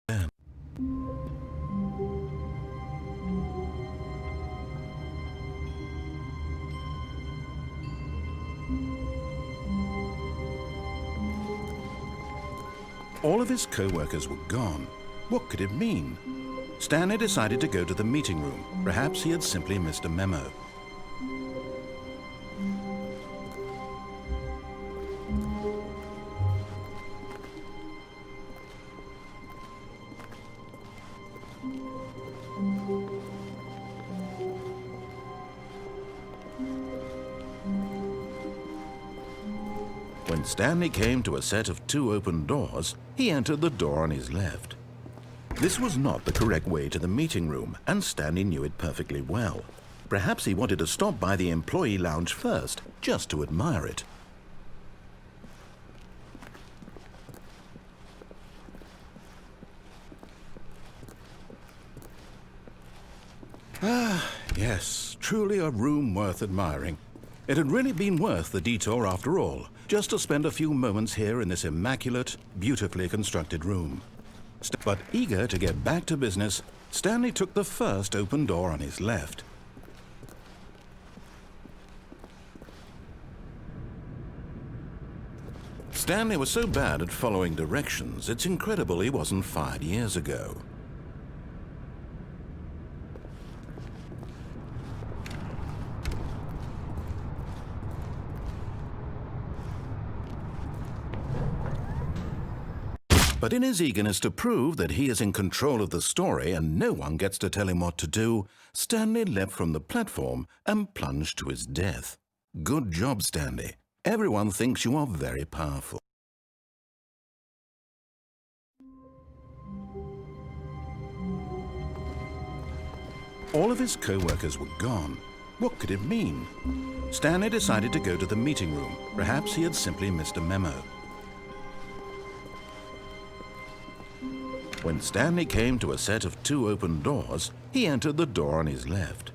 All of his co-workers were gone. What could it mean? Stanley decided to go to the meeting room. Perhaps he had simply missed a memo. When Stanley came to a set of 2 open doors, he entered the door on his left. This was not the correct way to the meeting room, and Stanley knew it perfectly well. Perhaps he wanted to stop by the employee lounge first, just to admire it. Ah, yes, truly a room worth admiring. It had really been worth the detour after all, just to spend a few moments here in this immaculate, beautifully constructed room. But eager to get back to business, Stanley took the first open door on his left. Stanley was so bad at following directions, it's incredible he wasn't fired years ago. But in his eagerness to prove that he is in control of the story and no one gets to tell him what to do, Stanley leapt from the platform and plunged to his death. Good job, Stanley. Everyone thinks you are very powerful. All of his co-workers were gone. What could it mean? Stanley decided to go to the meeting room. Perhaps he had simply missed a memo. When Stanley came to a set of 2 open doors, he entered the door on his left.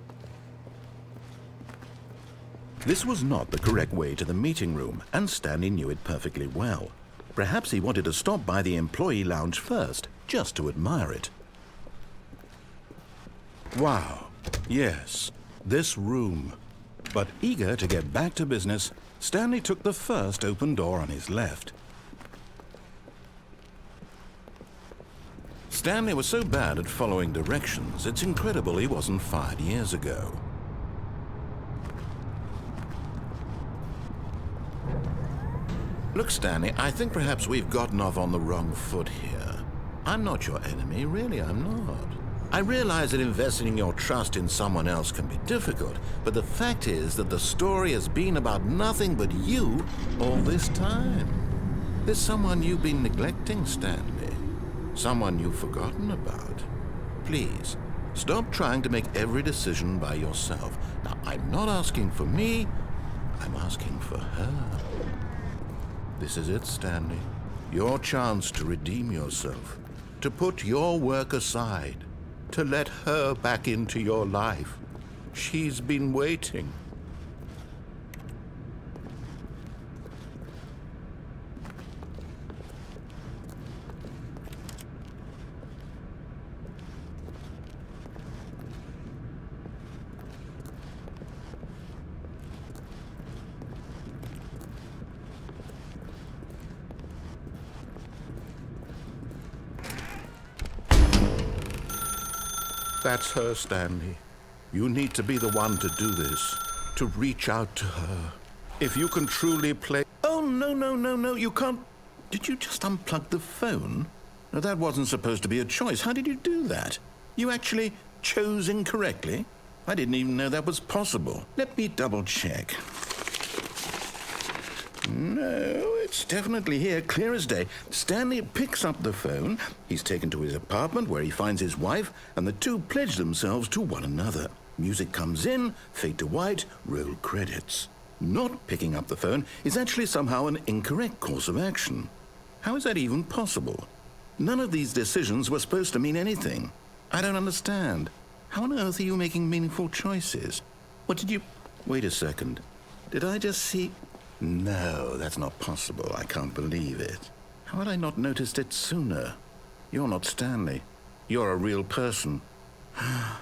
This was not the correct way to the meeting room, and Stanley knew it perfectly well. Perhaps he wanted to stop by the employee lounge first, just to admire it. Wow, yes, this room. But eager to get back to business, Stanley took the first open door on his left. Stanley was so bad at following directions, it's incredible he wasn't fired years ago. Look, Stanley, I think perhaps we've gotten off on the wrong foot here. I'm not your enemy, really, I'm not. I realize that investing your trust in someone else can be difficult, but the fact is that the story has been about nothing but you all this time. There's someone you've been neglecting, Stanley. Someone you've forgotten about. Please, stop trying to make every decision by yourself. Now, I'm not asking for me, I'm asking for her. This is it, Stanley. Your chance to redeem yourself, to put your work aside, to let her back into your life. She's been waiting. That's her, Stanley. You need to be the one to do this, to reach out to her. If you can truly play... Oh, no, you can't... Did you just unplug the phone? No, that wasn't supposed to be a choice. How did you do that? You actually chose incorrectly? I didn't even know that was possible. Let me double check. No, it's definitely here, clear as day. Stanley picks up the phone. He's taken to his apartment where he finds his wife, and the two pledge themselves to one another. Music comes in, fade to white, roll credits. Not picking up the phone is actually somehow an incorrect course of action. How is that even possible? None of these decisions were supposed to mean anything. I don't understand. How on earth are you making meaningful choices? What did you... Wait a second. Did I just see... No, that's not possible. I can't believe it. How had I not noticed it sooner? You're not Stanley. You're a real person. I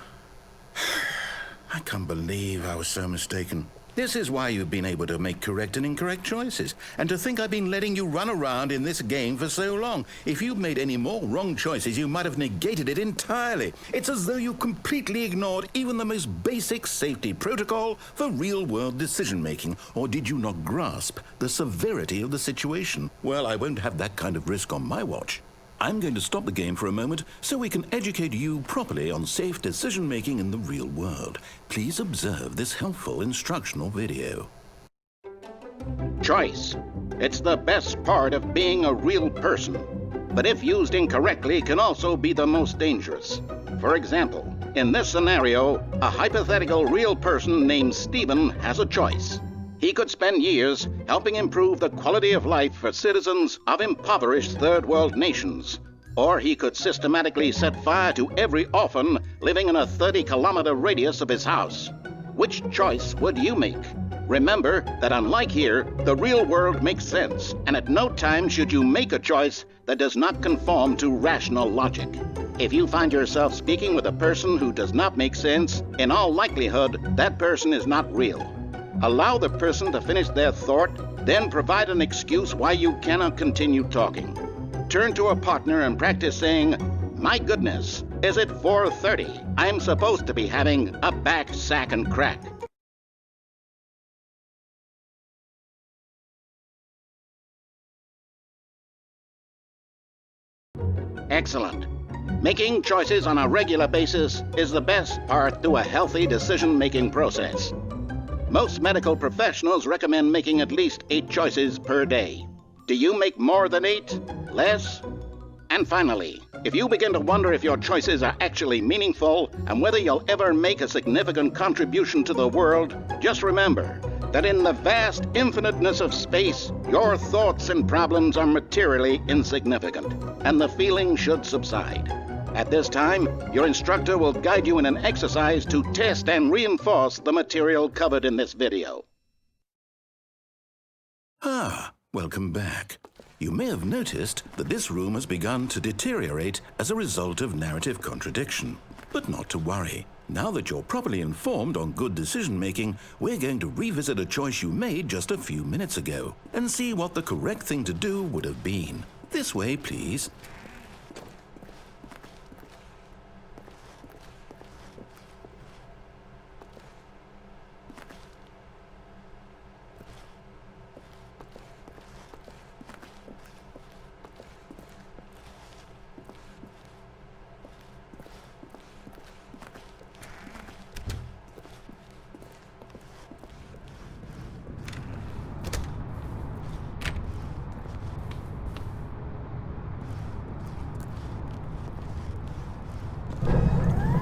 can't believe I was so mistaken. This is why you've been able to make correct and incorrect choices. And to think I've been letting you run around in this game for so long. If you'd made any more wrong choices, you might have negated it entirely. It's as though you completely ignored even the most basic safety protocol for real-world decision-making. Or did you not grasp the severity of the situation? Well, I won't have that kind of risk on my watch. I'm going to stop the game for a moment so we can educate you properly on safe decision-making in the real world. Please observe this helpful instructional video. Choice. It's the best part of being a real person. But if used incorrectly, can also be the most dangerous. For example, in this scenario, a hypothetical real person named Stephen has a choice. He could spend years helping improve the quality of life for citizens of impoverished third world nations. Or he could systematically set fire to every orphan living in a 30-kilometer radius of his house. Which choice would you make? Remember that unlike here, the real world makes sense, and at no time should you make a choice that does not conform to rational logic. If you find yourself speaking with a person who does not make sense, in all likelihood, that person is not real. Allow the person to finish their thought, then provide an excuse why you cannot continue talking. Turn to a partner and practice saying, "My goodness, is it 4:30? I'm supposed to be having a back, sack, and crack." Excellent. Making choices on a regular basis is the best part to a healthy decision-making process. Most medical professionals recommend making at least 8 choices per day. Do you make more than 8? Less? And finally, if you begin to wonder if your choices are actually meaningful and whether you'll ever make a significant contribution to the world, just remember that in the vast infiniteness of space, your thoughts and problems are materially insignificant, and the feeling should subside. At this time, your instructor will guide you in an exercise to test and reinforce the material covered in this video. Welcome back. You may have noticed that this room has begun to deteriorate as a result of narrative contradiction. But not to worry. Now that you're properly informed on good decision-making, we're going to revisit a choice you made just a few minutes ago and see what the correct thing to do would have been. This way, please.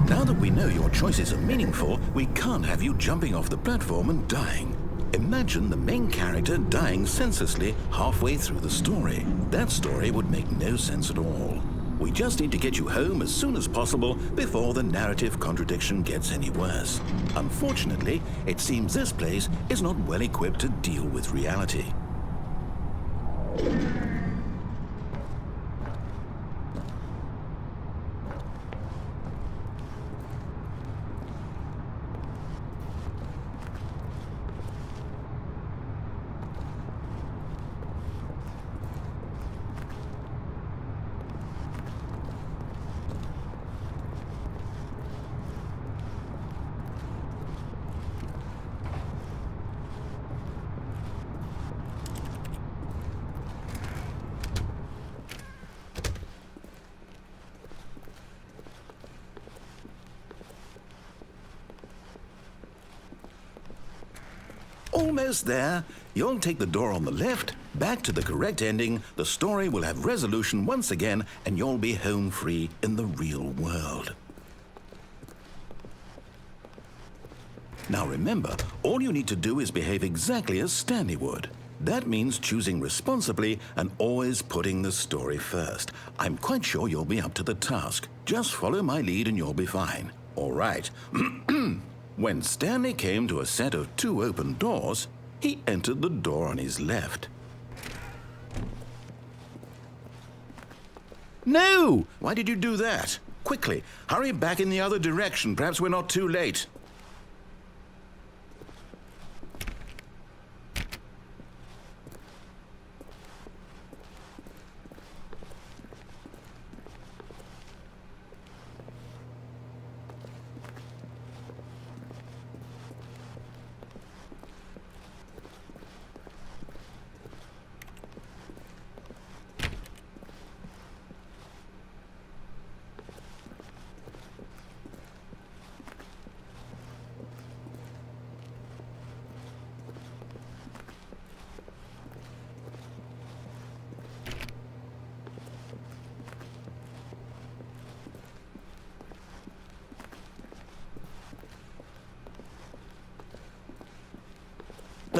Now that we know your choices are meaningful, we can't have you jumping off the platform and dying. Imagine the main character dying senselessly halfway through the story. That story would make no sense at all. We just need to get you home as soon as possible before the narrative contradiction gets any worse. Unfortunately, it seems this place is not well equipped to deal with reality. Almost there. You'll take the door on the left, back to the correct ending, the story will have resolution once again, and you'll be home free in the real world. Now remember, all you need to do is behave exactly as Stanley would. That means choosing responsibly and always putting the story first. I'm quite sure you'll be up to the task. Just follow my lead and you'll be fine. All right. When Stanley came to a set of 2 open doors, he entered the door on his left. No! Why did you do that? Quickly, hurry back in the other direction. Perhaps we're not too late.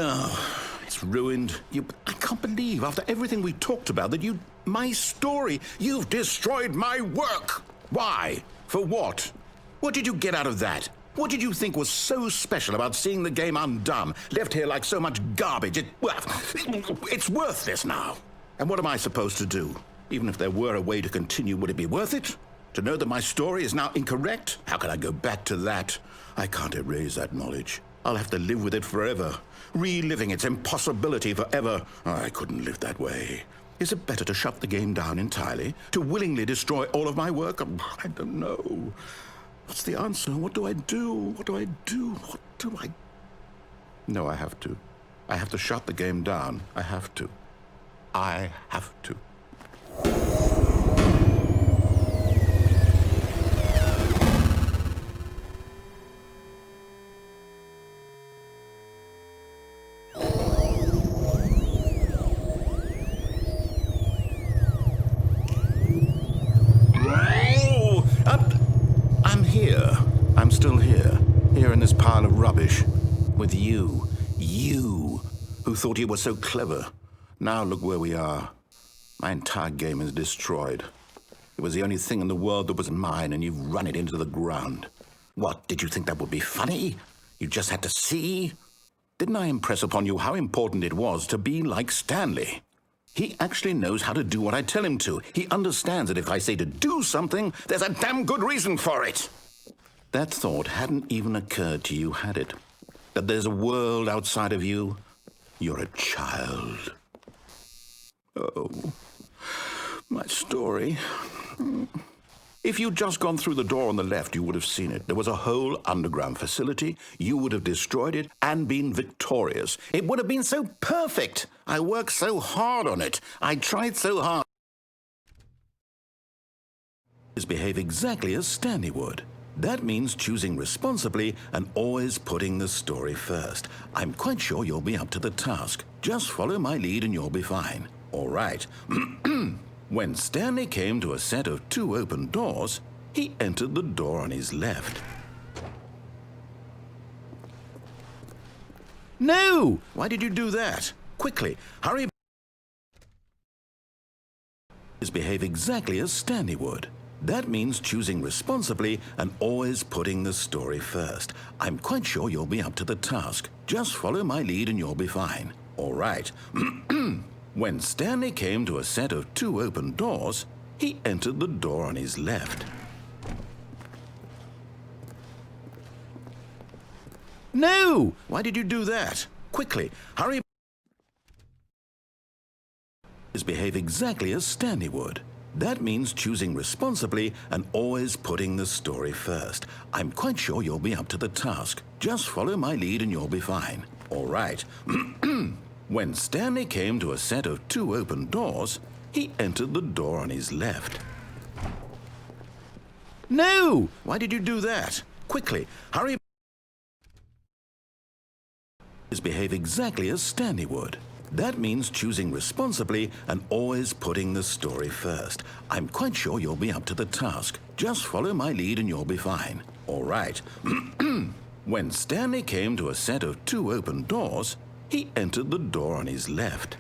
Oh, it's ruined. I can't believe, after everything we talked about, that my story, you've destroyed my work. Why? For what? What did you get out of that? What did you think was so special about seeing the game undone, left here like so much garbage? It's worthless now. And what am I supposed to do? Even if there were a way to continue, would it be worth it? To know that my story is now incorrect? How can I go back to that? I can't erase that knowledge. I'll have to live with it forever, reliving its impossibility forever. I couldn't live that way. Is it better to shut the game down entirely? To willingly destroy all of my work? I don't know. What's the answer? What do I do? What do I do? What do I... No, I have to. I have to shut the game down. I have to. I have to. I'm still here in this pile of rubbish, with you who thought you were so clever. Now look where we are. My entire game is destroyed. It was the only thing in the world that was mine, and you've run it into the ground. What, did you think that would be funny? You just had to see? Didn't I impress upon you how important it was to be like Stanley? He actually knows how to do what I tell him to. He understands that if I say to do something, there's a damn good reason for it. That thought hadn't even occurred to you, had it? That there's a world outside of you? You're a child. Oh, my story. If you'd just gone through the door on the left, you would have seen it. There was a whole underground facility. You would have destroyed it and been victorious. It would have been so perfect. I worked so hard on it. I tried so hard. Behave exactly as Stanley would. That means choosing responsibly and always putting the story first. I'm quite sure you'll be up to the task. Just follow my lead and you'll be fine. All right. When Stanley came to a set of 2 open doors, he entered the door on his left. No! Why did you do that? Quickly, hurry. Behave exactly as Stanley would. That means choosing responsibly and always putting the story first. I'm quite sure you'll be up to the task. Just follow my lead and you'll be fine. All right. When Stanley came to a set of 2 open doors, he entered the door on his left. No! Why did you do that? Quickly, hurry. Behave exactly as Stanley would. That means choosing responsibly and always putting the story first. I'm quite sure you'll be up to the task. Just follow my lead and you'll be fine. All right. When Stanley came to a set of 2 open doors, he entered the door on his left. No! Why did you do that? Quickly, hurry. Behave exactly as Stanley would. That means choosing responsibly and always putting the story first. I'm quite sure you'll be up to the task. Just follow my lead and you'll be fine. All right. When Stanley came to a set of 2 open doors, he entered the door on his left.